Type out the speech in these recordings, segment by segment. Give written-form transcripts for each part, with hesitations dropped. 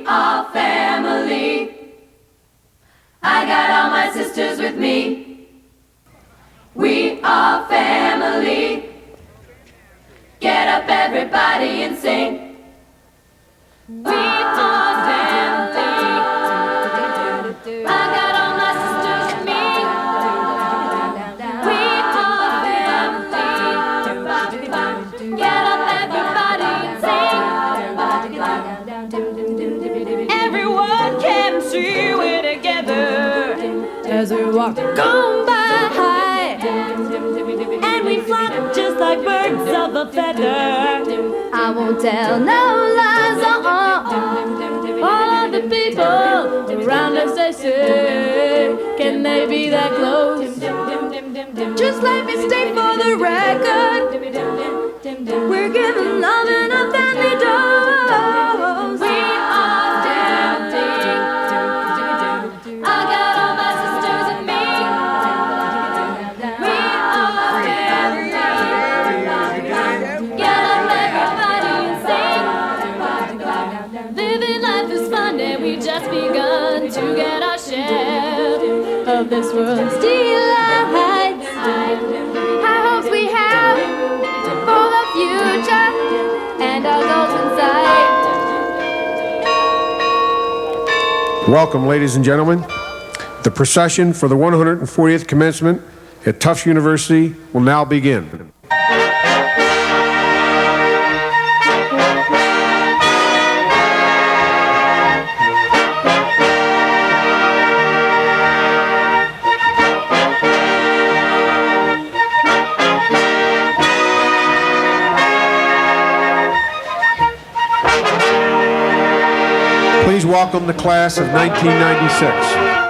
We are family. I got all my sisters with me. We are family. Get up everybody and sing. We are family. I got all my sisters with me. We are family. Get up everybody and sing. Everyone can see we're together as we walk on by. And we fly just like birds of a feather. I won't tell no lies, all of the people around us, they say, can they be that close? Just let me state for the record, we're giving love in a family dose. We are family. I got all my sisters and me. We are family. Get up everybody and sing. Living life is fun and we just begun to get our share of this world's delights. High hopes we have for the future and our goals in sight. Welcome, ladies and gentlemen. The procession for the 140th commencement at Tufts University will now begin. Please welcome the class of 1996.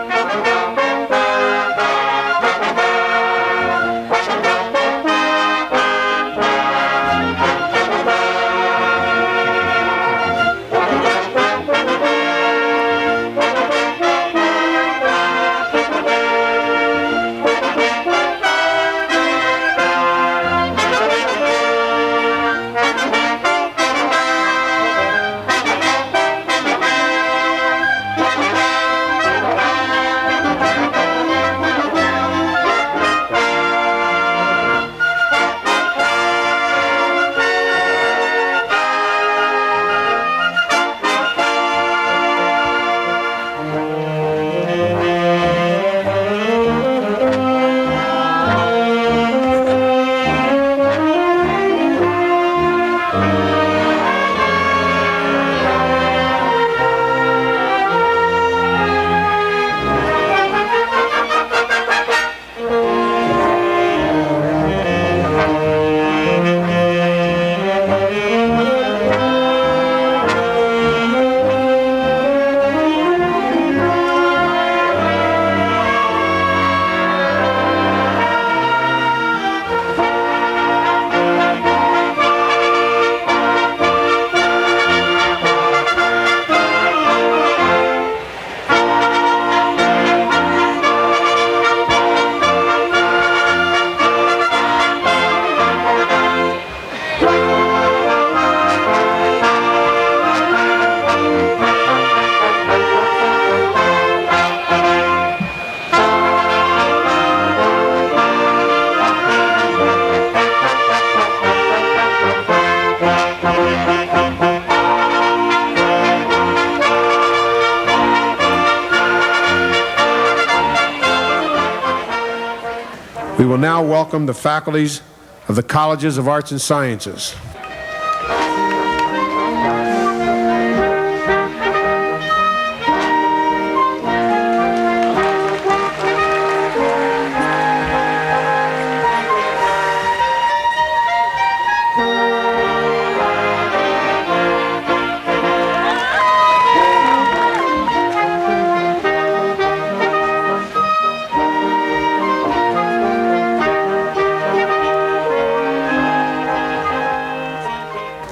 We will now welcome the faculties of the Colleges of Arts and Sciences.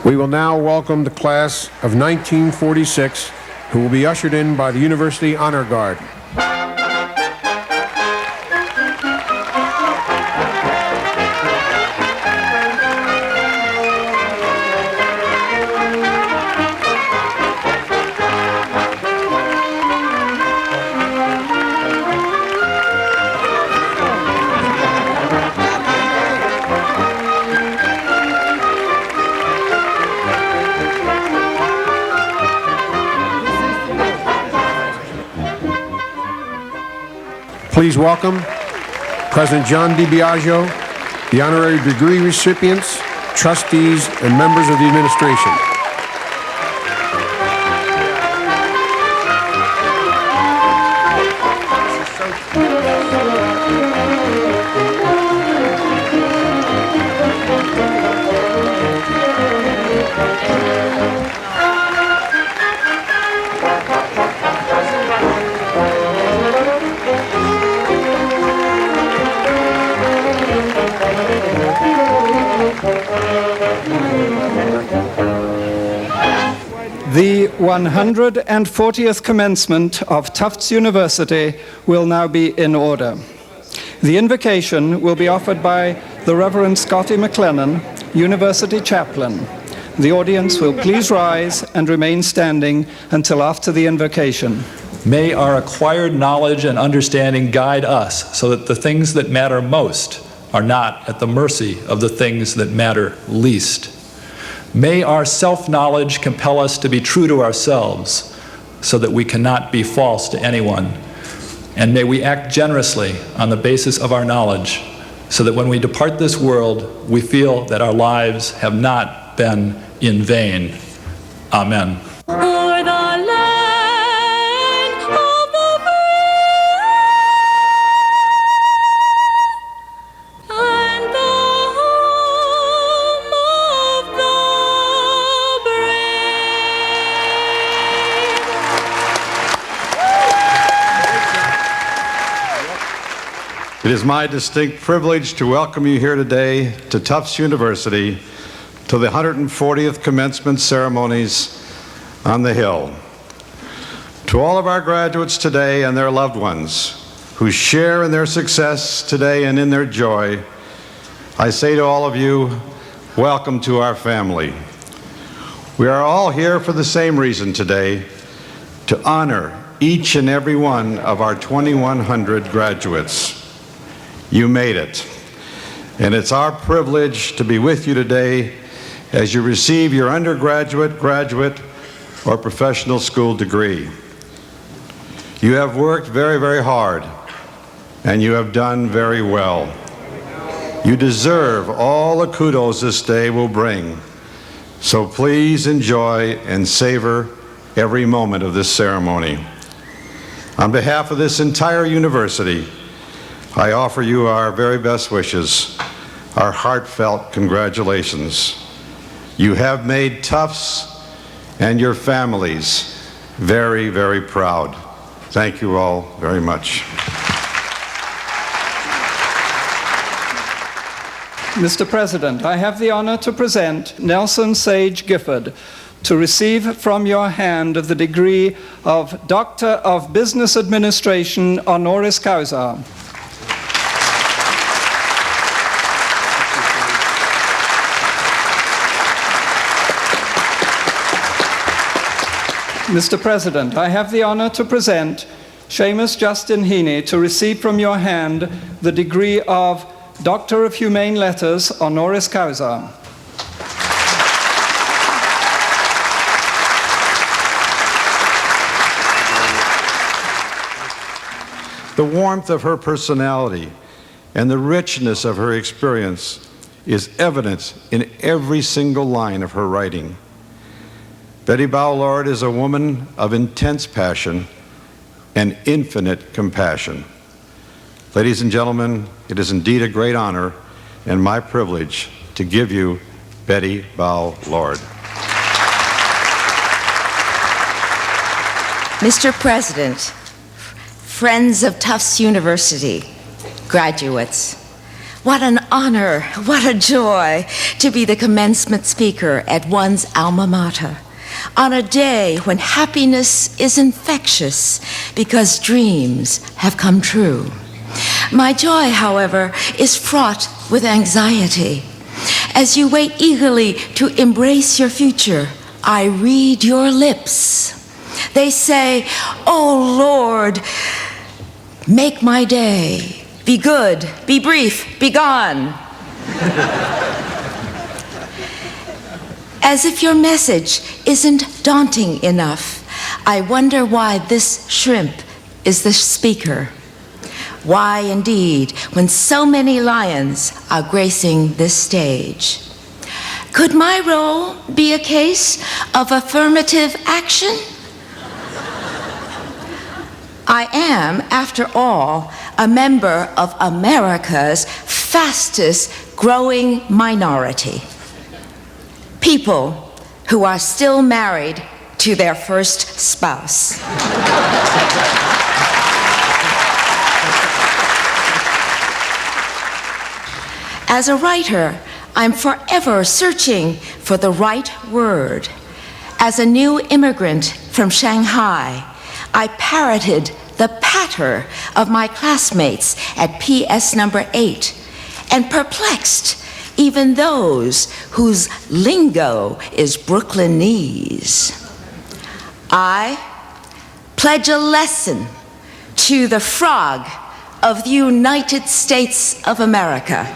We will now welcome the class of 1946, who will be ushered in by the University Honor Guard. Please welcome President John DiBiagio, the honorary degree recipients, trustees, and members of the administration. The 140th commencement of Tufts University will now be in order. The invocation will be offered by the Reverend Scotty McLennan, University Chaplain. The audience will please rise and remain standing until after the invocation. May our acquired knowledge and understanding guide us so that the things that matter most are not at the mercy of the things that matter least. May our self-knowledge compel us to be true to ourselves so that we cannot be false to anyone. And may we act generously on the basis of our knowledge so that when we depart this world, we feel that our lives have not been in vain. Amen. O'er the land of the brave and the home of the brave. It is my distinct privilege to welcome you here today to Tufts University to the 140th commencement ceremonies on the Hill. To all of our graduates today and their loved ones who share in their success today and in their joy, I say to all of you, welcome to our family. We are all here for the same reason today, to honor each and every one of our 2,100 graduates. You made it, and it's our privilege to be with you today as you receive your undergraduate, graduate, or professional school degree. You have worked very, very hard, and you have done very well. You deserve all the kudos this day will bring, so please enjoy and savor every moment of this ceremony. On behalf of this entire university, I offer you our very best wishes, our heartfelt congratulations. You have made Tufts and your families very, very proud. Thank you all very much. Mr. President, I have the honor to present Nelson Sage Gifford to receive from your hand the degree of Doctor of Business Administration honoris causa. Mr. President, I have the honor to present Seamus Justin Heaney to receive from your hand the degree of Doctor of Humane Letters honoris causa. The warmth of her personality and the richness of her experience is evident in every single line of her writing. Betty Bowlord is a woman of intense passion and infinite compassion. Ladies and gentlemen, it is indeed a great honor and my privilege to give you Betty Bowlord. Mr. President, friends of Tufts University, graduates, what an honor, what a joy to be the commencement speaker at one's alma mater on a day when happiness is infectious because dreams have come true. My joy, however, is fraught with anxiety. As you wait eagerly to embrace your future, I read your lips. They say, "Oh Lord, make my day. Be good, be brief, be gone." As if your message isn't daunting enough, I wonder why this shrimp is the speaker. Why, indeed, when so many lions are gracing this stage? Could my role be a case of affirmative action? I am, after all, a member of America's fastest growing minority. People who are still married to their first spouse. As a writer, I'm forever searching for the right word. As a new immigrant from Shanghai, I parroted the patter of my classmates at PS number 8 and perplexed even those whose lingo is Brooklynese. I pledge allegiance to the frog of the United States of America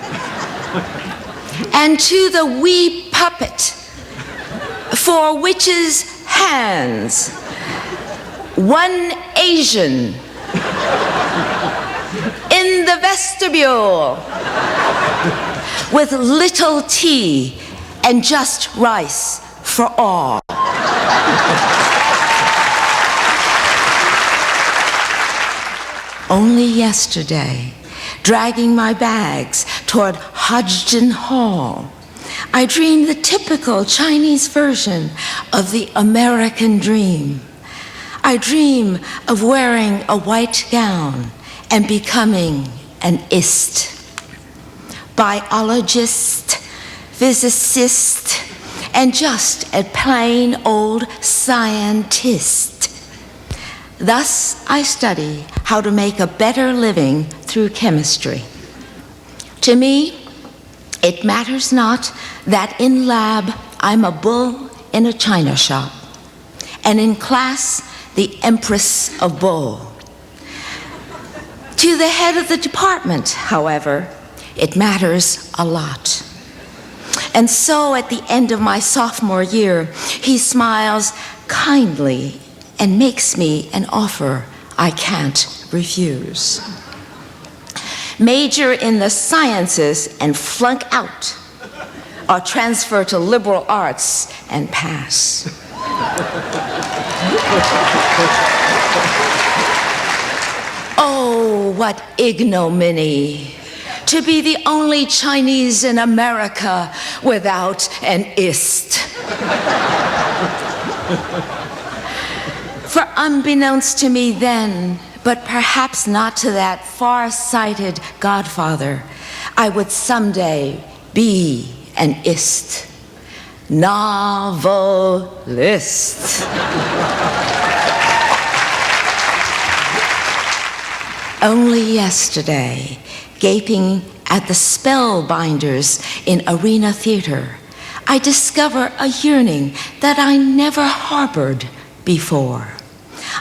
and to the wee puppet for which's hands one Asian in the vestibule with little tea and just rice for all. Only yesterday, dragging my bags toward Hodgson Hall, I dreamed the typical Chinese version of the American dream. I dream of wearing a white gown and becoming an ist, biologist, physicist, and just a plain old scientist. Thus, I study how to make a better living through chemistry. To me, it matters not that in lab I'm a bull in a china shop, and in class, the Empress of Bull. To the head of the department, however, it matters a lot. And so at the end of my sophomore year, he smiles kindly and makes me an offer I can't refuse. Major in the sciences and flunk out, or transfer to liberal arts and pass. Oh, what ignominy to be the only Chinese in America without an ist. For unbeknownst to me then, but perhaps not to that far-sighted godfather, I would someday be an ist. Novelist. Only yesterday, gaping at the spellbinders in Arena Theater, I discover a yearning that I never harbored before.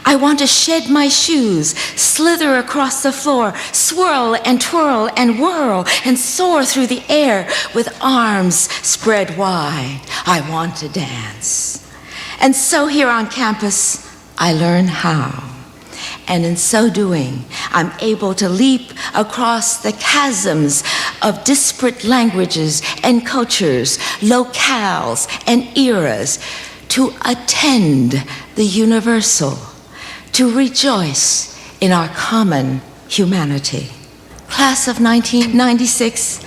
I want to shed my shoes, slither across the floor, swirl and twirl and whirl and soar through the air with arms spread wide. I want to dance. And so here on campus, I learn how. And in so doing, I'm able to leap across the chasms of disparate languages and cultures, locales and eras, to attend the universal, to rejoice in our common humanity. Class of 1996,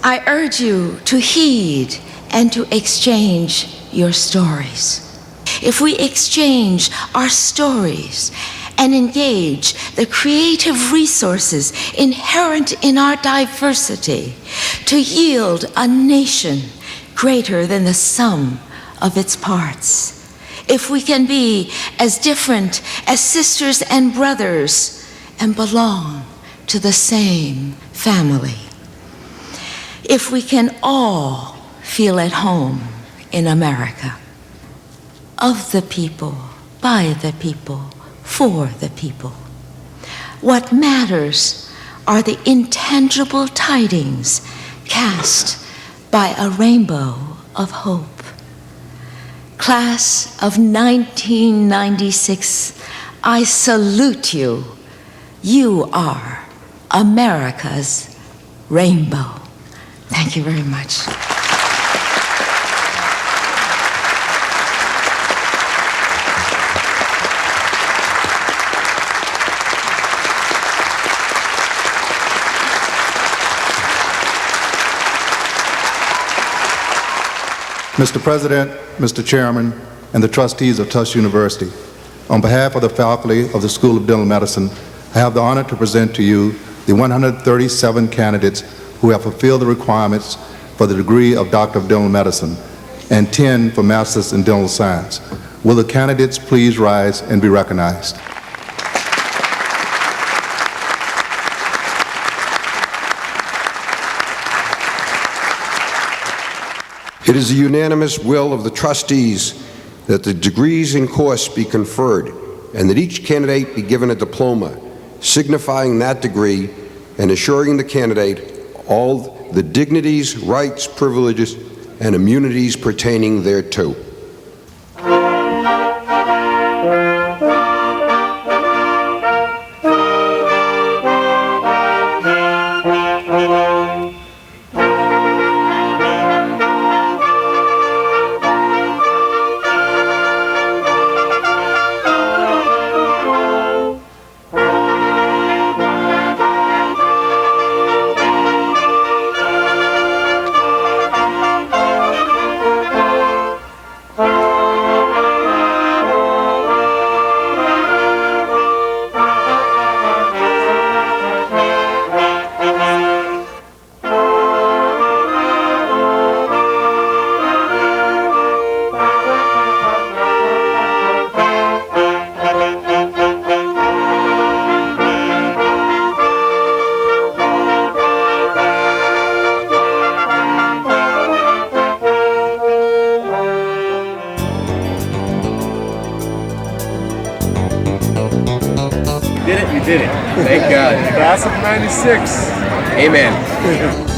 I urge you to heed and to exchange your stories. If we exchange our stories and engage the creative resources inherent in our diversity to yield a nation greater than the sum of its parts, if we can be as different as sisters and brothers and belong to the same family, if we can all feel at home in America, of the people, by the people, for the people. What matters are the intangible tidings cast by a rainbow of hope. Class of 1996, I salute you You are America's rainbow. Thank you very much. Mr. President, Mr. Chairman, and the trustees of Tufts University, on behalf of the faculty of the School of Dental Medicine, I have the honor to present to you the 137 candidates who have fulfilled the requirements for the degree of Doctor of Dental Medicine and 10 for Masters in Dental Science. Will the candidates please rise and be recognized? It is the unanimous will of the trustees that the degrees in course be conferred and that each candidate be given a diploma signifying that degree and assuring the candidate all the dignities, rights, privileges, and immunities pertaining thereto. You did it. Thank God. Class of '96. Amen.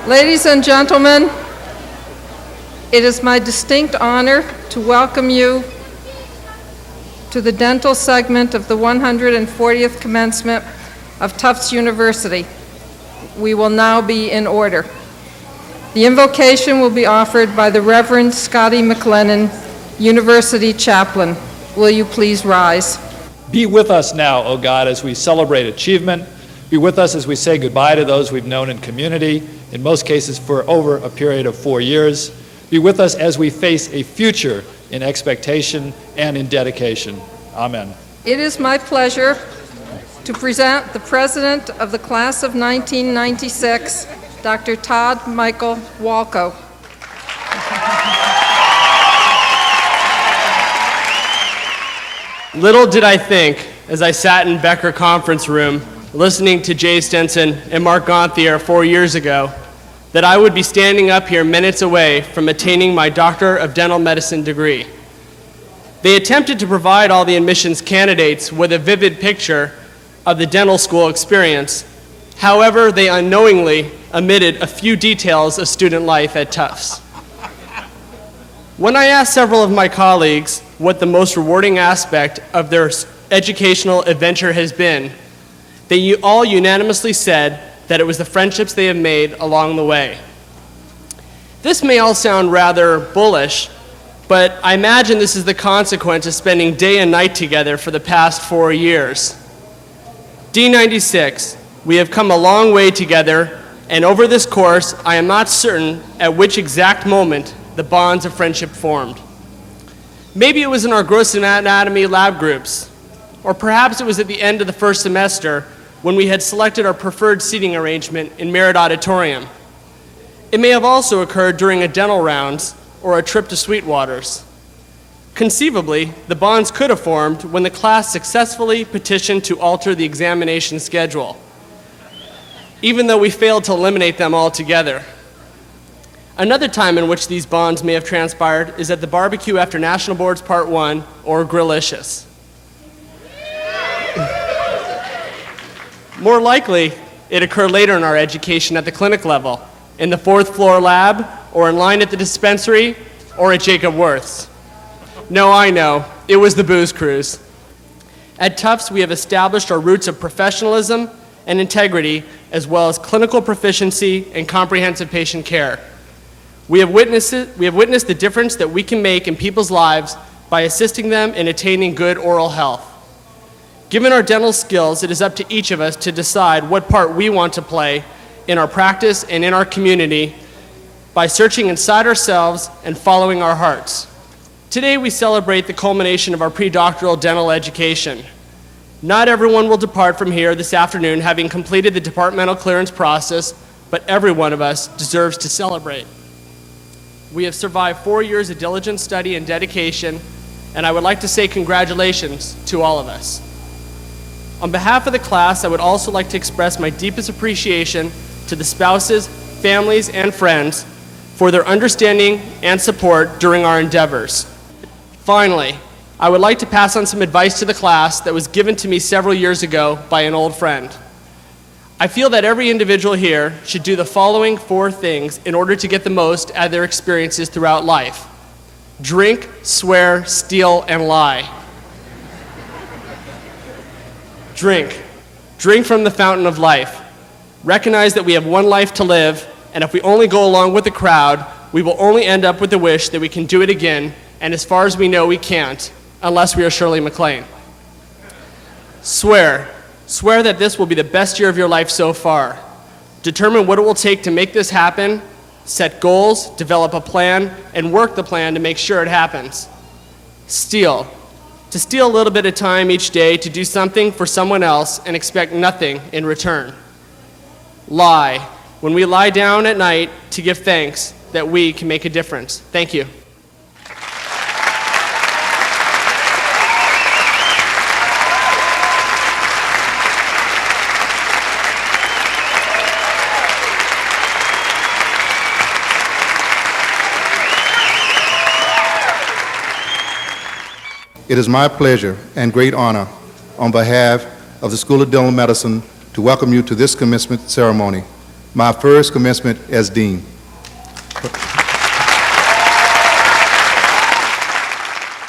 Ladies and gentlemen, it is my distinct honor to welcome you to the dental segment of the 140th commencement of Tufts University. We will now be in order. The invocation will be offered by the Reverend Scotty McLennan, University Chaplain. Will you please rise? Be with us now, O God, as we celebrate achievement. Be with us as we say goodbye to those we've known in community, in most cases for over a period of 4 years. Be with us as we face a future in expectation and in dedication. Amen. It is my pleasure to present the President of the Class of 1996, Dr. Todd Michael Walco. Little did I think, as I sat in Becker Conference Room, listening to Jay Stenson and Mark Gonthier 4 years ago, that I would be standing up here minutes away from attaining my Doctor of Dental Medicine degree. They attempted to provide all the admissions candidates with a vivid picture of the dental school experience. However, they unknowingly omitted a few details of student life at Tufts. When I asked several of my colleagues what the most rewarding aspect of their educational adventure has been, they all unanimously said that it was the friendships they have made along the way. This may all sound rather bullish, but I imagine this is the consequence of spending day and night together for the past 4 years. D96, we have come a long way together, and over this course, I am not certain at which exact moment the bonds of friendship formed. Maybe it was in our gross anatomy lab groups, or perhaps it was at the end of the first semester when we had selected our preferred seating arrangement in Merritt Auditorium. It may have also occurred during a dental rounds or a trip to Sweetwater's. Conceivably, the bonds could have formed when the class successfully petitioned to alter the examination schedule, even though we failed to eliminate them altogether. Another time in which these bonds may have transpired is at the barbecue after National Boards Part 1 or Grillicious. More likely, it occurred later in our education at the clinic level, in the 4th floor lab, or in line at the dispensary, or at Jacob Worth's. No, I know, it was the booze cruise. At Tufts, we have established our roots of professionalism and integrity, as well as clinical proficiency and comprehensive patient care. We have witnessed the difference that we can make in people's lives by assisting them in attaining good oral health. Given our dental skills, it is up to each of us to decide what part we want to play in our practice and in our community by searching inside ourselves and following our hearts. Today we celebrate the culmination of our pre-doctoral dental education. Not everyone will depart from here this afternoon having completed the departmental clearance process, but every one of us deserves to celebrate. We have survived 4 years of diligent study and dedication, and I would like to say congratulations to all of us. On behalf of the class, I would also like to express my deepest appreciation to the spouses, families, and friends for their understanding and support during our endeavors. Finally, I would like to pass on some advice to the class that was given to me several years ago by an old friend. I feel that every individual here should do the following 4 things in order to get the most out of their experiences throughout life: drink, swear, steal, and lie. Drink. Drink from the fountain of life. Recognize that we have one life to live, and if we only go along with the crowd, we will only end up with the wish that we can do it again, and as far as we know, we can't, unless we are Shirley MacLaine. Swear. Swear that this will be the best year of your life so far. Determine what it will take to make this happen, set goals, develop a plan, and work the plan to make sure it happens. Steal. To steal a little bit of time each day to do something for someone else and expect nothing in return. Lie. When we lie down at night to give thanks that we can make a difference. Thank you. It is my pleasure and great honor on behalf of the School of Dental Medicine to welcome you to this commencement ceremony. my first commencement as dean.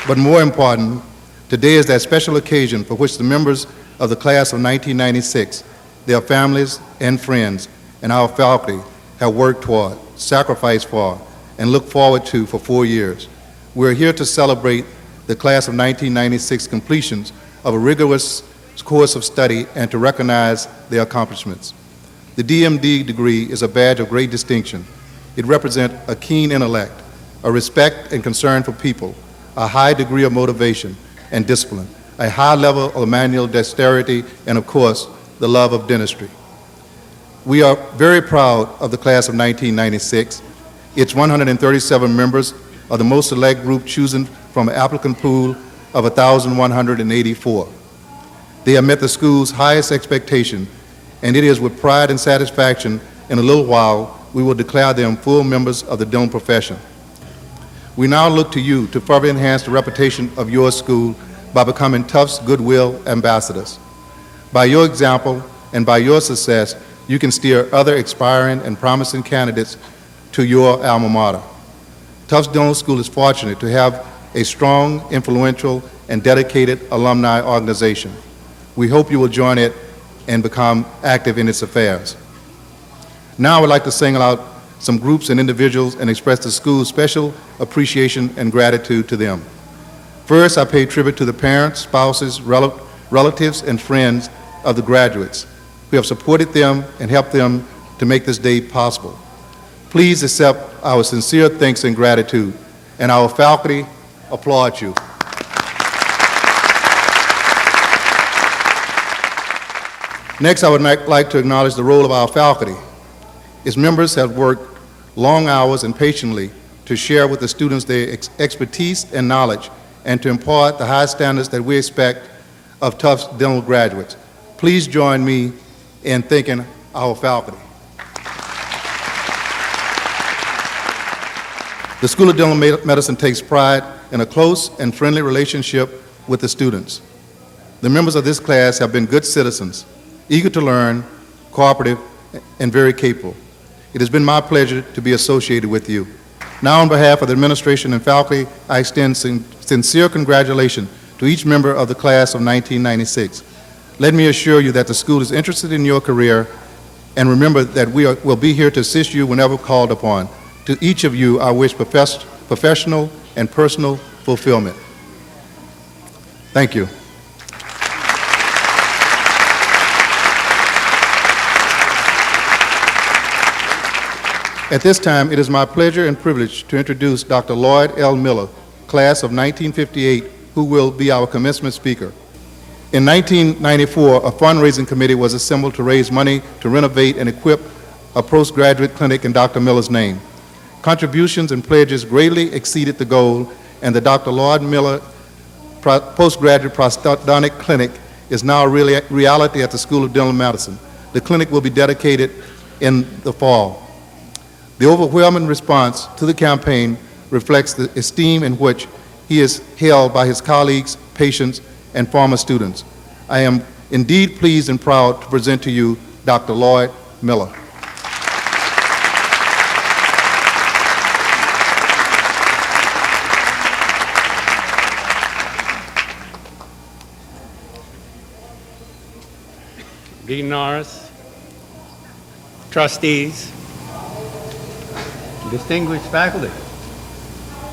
But more important, today is that special occasion for which the members of the class of 1996, their families and friends, and our faculty have worked toward, sacrificed for, and looked forward to for 4 years. We're here to celebrate the class of 1996 completions of a rigorous course of study and to recognize their accomplishments. The DMD degree is a badge of great distinction. It represents a keen intellect, a respect and concern for people, a high degree of motivation and discipline, a high level of manual dexterity, and of course, the love of dentistry. We are very proud of the class of 1996. Its 137 members are the most select group chosen from an applicant pool of 1,184. They have met the school's highest expectation, and it is with pride and satisfaction in a little while we will declare them full members of the dental profession. We now look to you to further enhance the reputation of your school by becoming Tufts Goodwill Ambassadors. By your example and by your success, you can steer other aspiring and promising candidates to your alma mater. Tufts Dental School is fortunate to have a strong, influential, and dedicated alumni organization. We hope you will join it and become active in its affairs. Now I would like to single out some groups and individuals and express the school's special appreciation and gratitude to them. First, I pay tribute to the parents, spouses, relatives, and friends of the graduates who have supported them and helped them to make this day possible. Please accept our sincere thanks and gratitude, and our faculty applaud you. Next, I would like to acknowledge the role of our faculty. Its members have worked long hours and patiently to share with the students their expertise and knowledge and to impart the high standards that we expect of Tufts dental graduates. Please join me in thanking our faculty. The School of Dental Medicine takes pride in a close and friendly relationship with the students. The members of this class have been good citizens, eager to learn, cooperative, and very capable. It has been my pleasure to be associated with you. Now, on behalf of the administration and faculty, I extend sincere congratulations to each member of the class of 1996. Let me assure you that the school is interested in your career, and remember that we'll be here to assist you whenever called upon. To each of you, I wish professional and personal fulfillment. Thank you. At this time, it is my pleasure and privilege to introduce Dr. Lloyd L. Miller, class of 1958, who will be our commencement speaker. In 1994, a fundraising committee was assembled to raise money to renovate and equip a postgraduate clinic in Dr. Miller's name. Contributions and pledges greatly exceeded the goal, and the Dr. Lloyd Miller Postgraduate Prosthodontic Clinic is now a reality at the School of Dental Medicine. The clinic will be dedicated in the fall. The overwhelming response to the campaign reflects the esteem in which he is held by his colleagues, patients, and former students. I am indeed pleased and proud to present to you Dr. Lloyd Miller. Dean Norris, trustees, distinguished faculty,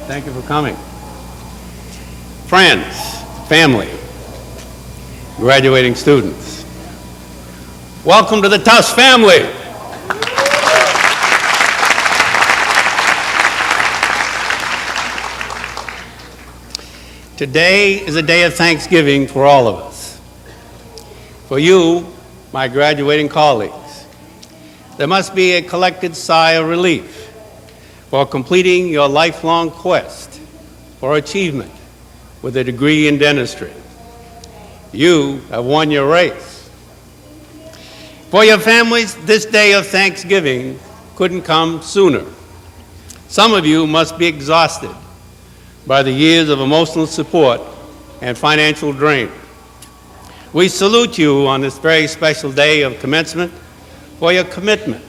thank you for coming. Friends, family, graduating students, welcome to the Tufts family. Today is a day of Thanksgiving for all of us. For you, my graduating colleagues, there must be a collected sigh of relief for completing your lifelong quest for achievement with a degree in dentistry. You have won your race. For your families, this day of Thanksgiving couldn't come sooner. Some of you must be exhausted by the years of emotional support and financial drain. We salute you on this very special day of commencement for your commitment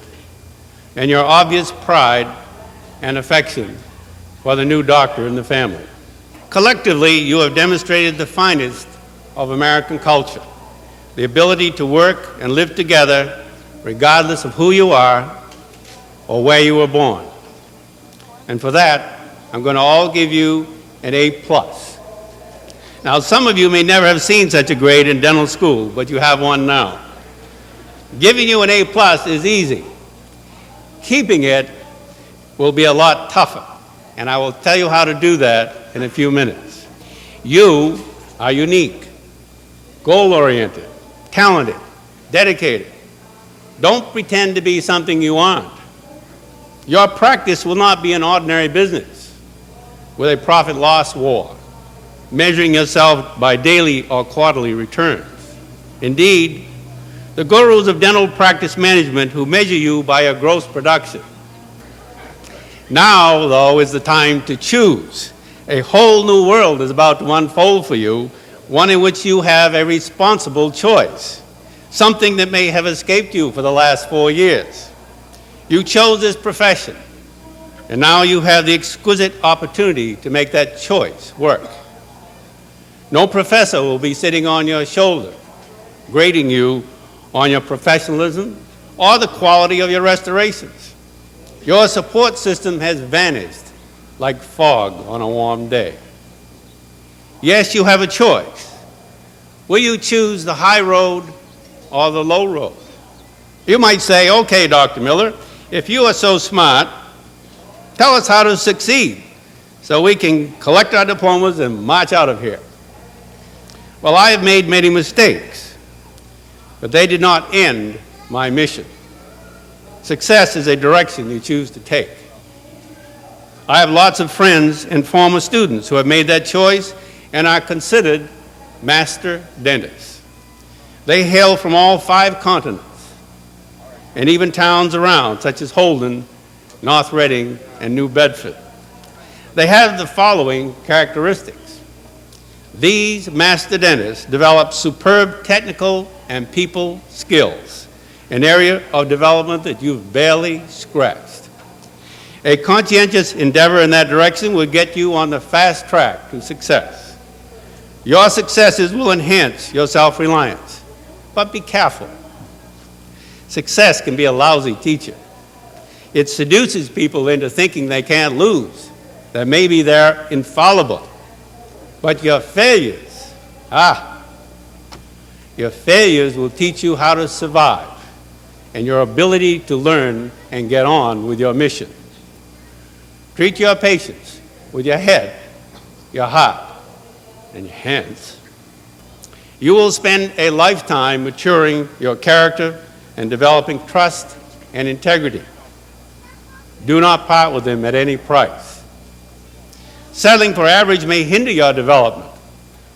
and your obvious pride and affection for the new doctor in the family. Collectively, you have demonstrated the finest of American culture, the ability to work and live together regardless of who you are or where you were born. And for that, I'm going to all give you an A+. Now, some of you may never have seen such a grade in dental school, but you have one now. Giving you an A+ is easy. Keeping it will be a lot tougher, and I will tell you how to do that in a few minutes. You are unique, goal-oriented, talented, dedicated. Don't pretend to be something you aren't. Your practice will not be an ordinary business with a profit-loss war, measuring yourself by daily or quarterly returns. Indeed, the gurus of dental practice management who measure you by your gross production. Now, though, is the time to choose. A whole new world is about to unfold for you, one in which you have a responsible choice, something that may have escaped you for the last 4 years. You chose this profession, and now you have the exquisite opportunity to make that choice work. No professor will be sitting on your shoulder, grading you on your professionalism or the quality of your restorations. Your support system has vanished like fog on a warm day. Yes, you have a choice. Will you choose the high road or the low road? You might say, okay, Dr. Miller, if you are so smart, tell us how to succeed so we can collect our diplomas and march out of here. Well, I have made many mistakes, but they did not end my mission. Success is a direction you choose to take. I have lots of friends and former students who have made that choice and are considered master dentists. They hail from all 5 continents and even towns around, such as Holden, North Reading, and New Bedford. They have the following characteristics. These master dentists develop superb technical and people skills, an area of development that you've barely scratched. A conscientious endeavor in that direction will get you on the fast track to success. Your successes will enhance your self-reliance, but be careful. Success can be a lousy teacher. It seduces people into thinking they can't lose, that maybe they're infallible. But your failures, your failures will teach you how to survive and your ability to learn and get on with your mission. Treat your patients with your head, your heart, and your hands. You will spend a lifetime maturing your character and developing trust and integrity. Do not part with them at any price. Settling for average may hinder your development.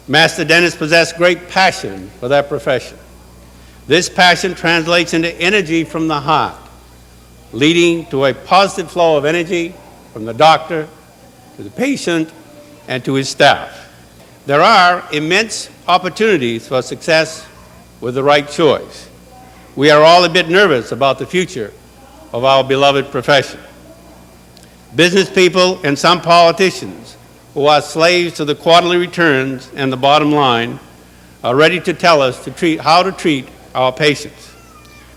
Master dentists possess great passion for their profession. This passion translates into energy from the heart, leading to a positive flow of energy from the doctor to the patient and to his staff. There are immense opportunities for success with the right choice. We are all a bit nervous about the future of our beloved profession. Business people and some politicians who are slaves to the quarterly returns and the bottom line are ready to tell us how to treat our patients.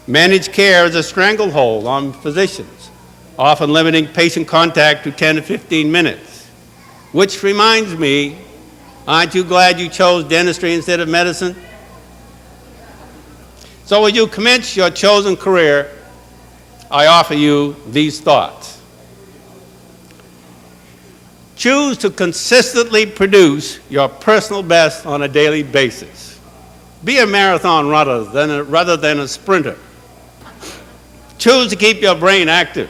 Managed care is a stranglehold on physicians, often limiting patient contact to 10 to 15 minutes. Which reminds me, aren't you glad you chose dentistry instead of medicine? So as you commence your chosen career, I offer you these thoughts. Choose to consistently produce your personal best on a daily basis. Be a marathon runner rather than a sprinter. Choose to keep your brain active.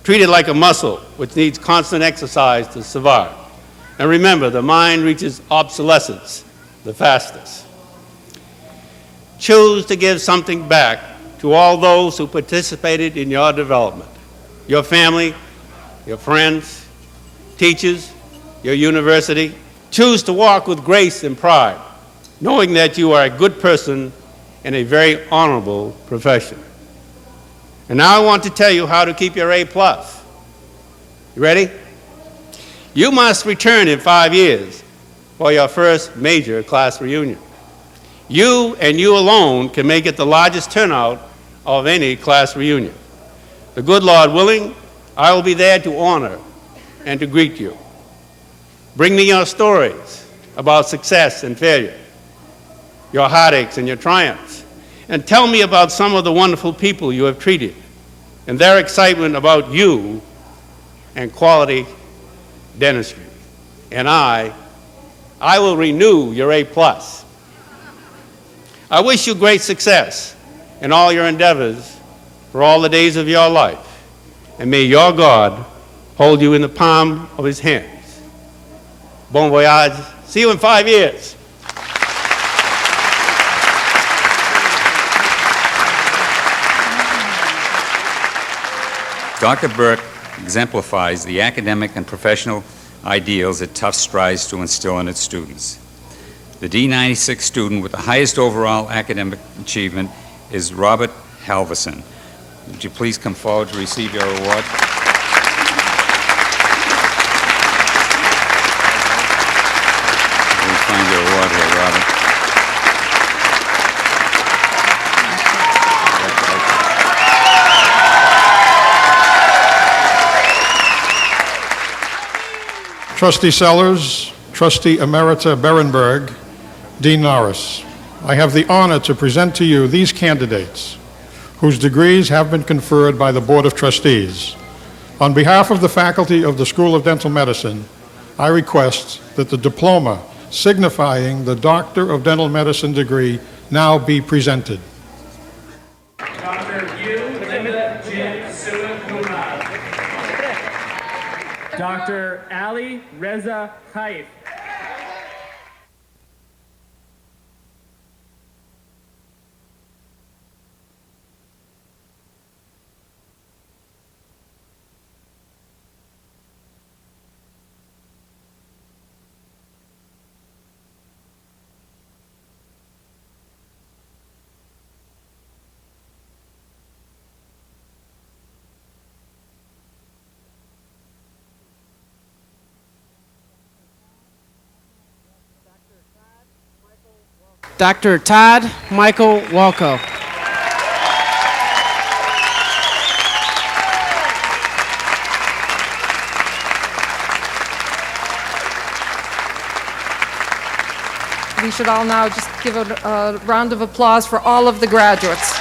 Treat it like a muscle which needs constant exercise to survive. And remember, the mind reaches obsolescence the fastest. Choose to give something back to all those who participated in your development. Your family, your friends, teachers, your university. Choose to walk with grace and pride, knowing that you are a good person in a very honorable profession. And now I want to tell you how to keep your A+. You ready? You must return in 5 years for your first major class reunion. You and you alone can make it the largest turnout of any class reunion. The good Lord willing, I will be there to honor and to greet you. Bring me your stories about success and failure, your heartaches and your triumphs, and tell me about some of the wonderful people you have treated and their excitement about you and quality dentistry. And I will renew your A+. I wish you great success in all your endeavors for all the days of your life, and may your God hold you in the palm of his hands. Bon voyage. See you in 5 years. Dr. Burke exemplifies the academic and professional ideals that Tufts strives to instill in its students. The D96 student with the highest overall academic achievement is Robert Halverson. Would you please come forward to receive your award? We'll find your award here, Robert. Trustee Sellers, Trustee Emerita Berenberg, Dean Norris, I have the honor to present to you these candidates whose degrees have been conferred by the Board of Trustees. On behalf of the faculty of the School of Dental Medicine, I request that the diploma signifying the Doctor of Dental Medicine degree now be presented. Dr. Yu Limit Jin Sua Kumar. Dr. Ali Reza Haif. Dr. Todd Michael Walco. We should all now just give a round of applause for all of the graduates.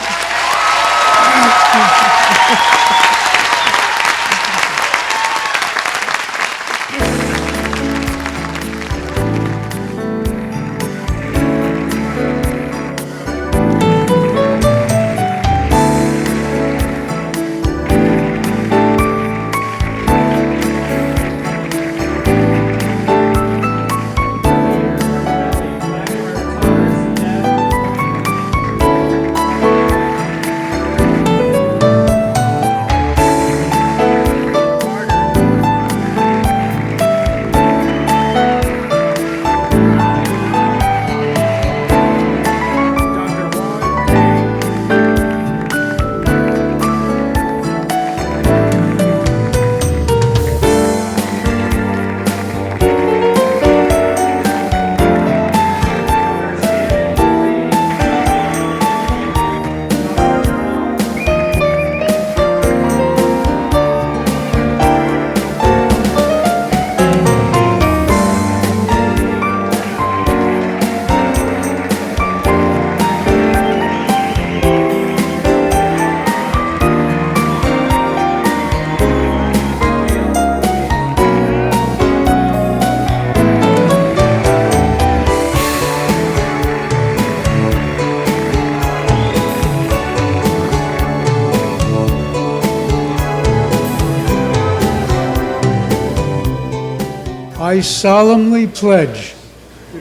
I solemnly pledge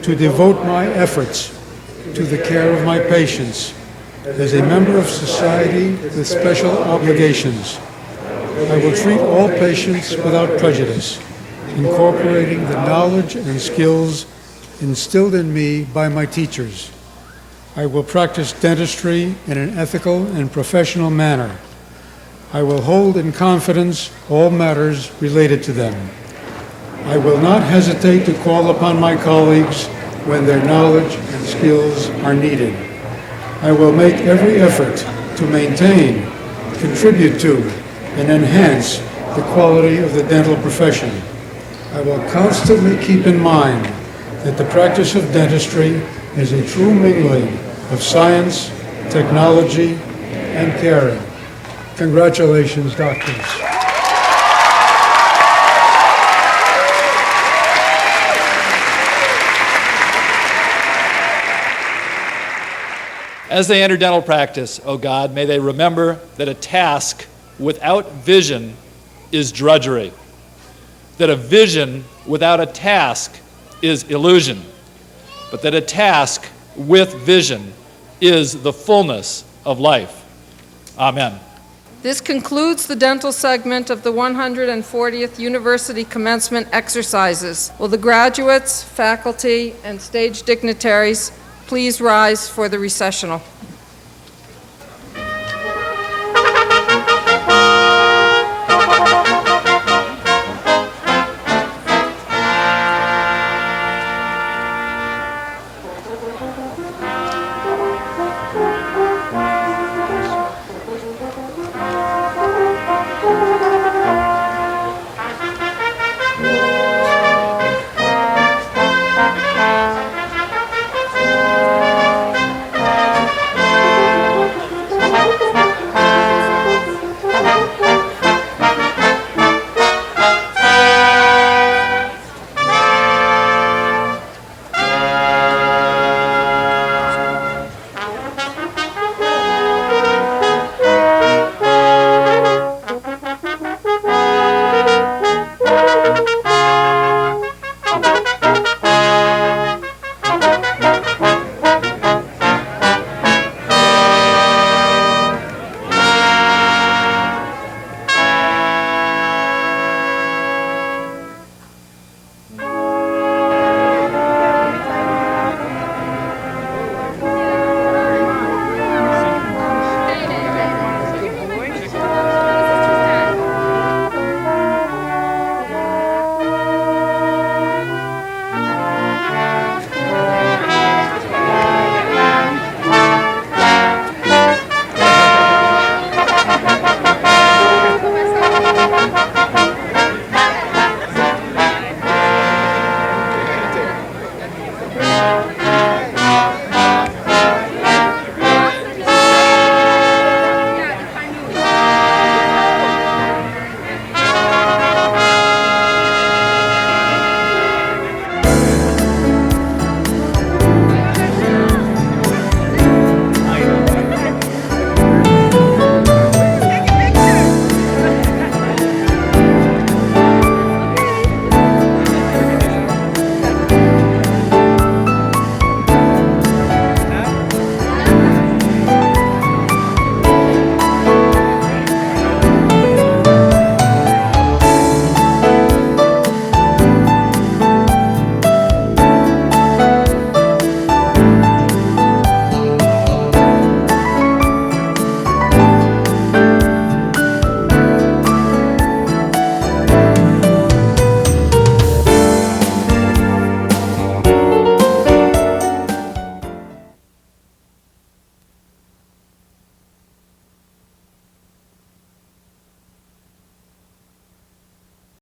to devote my efforts to the care of my patients as a member of society with special obligations. I will treat all patients without prejudice, incorporating the knowledge and skills instilled in me by my teachers. I will practice dentistry in an ethical and professional manner. I will hold in confidence all matters related to them. I will not hesitate to call upon my colleagues when their knowledge and skills are needed. I will make every effort to maintain, contribute to, and enhance the quality of the dental profession. I will constantly keep in mind that the practice of dentistry is a true mingling of science, technology, and caring. Congratulations, doctors. As they enter dental practice, O God, may they remember that a task without vision is drudgery, that a vision without a task is illusion, but that a task with vision is the fullness of life. Amen. This concludes the dental segment of the 140th University Commencement exercises. Will the graduates, faculty, and stage dignitaries please rise for the recessional?